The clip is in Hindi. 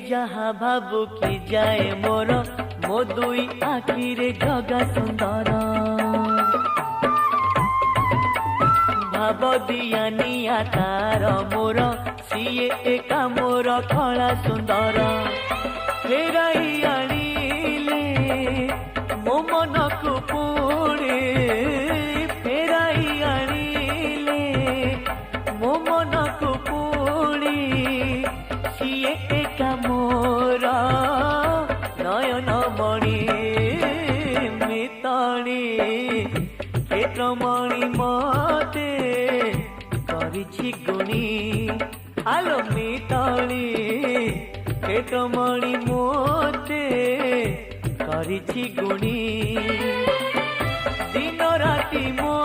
जहा भाबु कि जाए मोर मो दुई आखिरे जगा सुंदर भाव दिया निया तार मोर सीए एका मोर कला सुंदर फेराई आनिले मो मन को पुणे फेराई आनिले मो मन को पुणे सीए एका मोर नयन मणि मिताणी क्षेत्रमणि मते करिछि गुणी आलो मिताणी क्षेत्रमणि मते करिछि गुणी दिन राति मो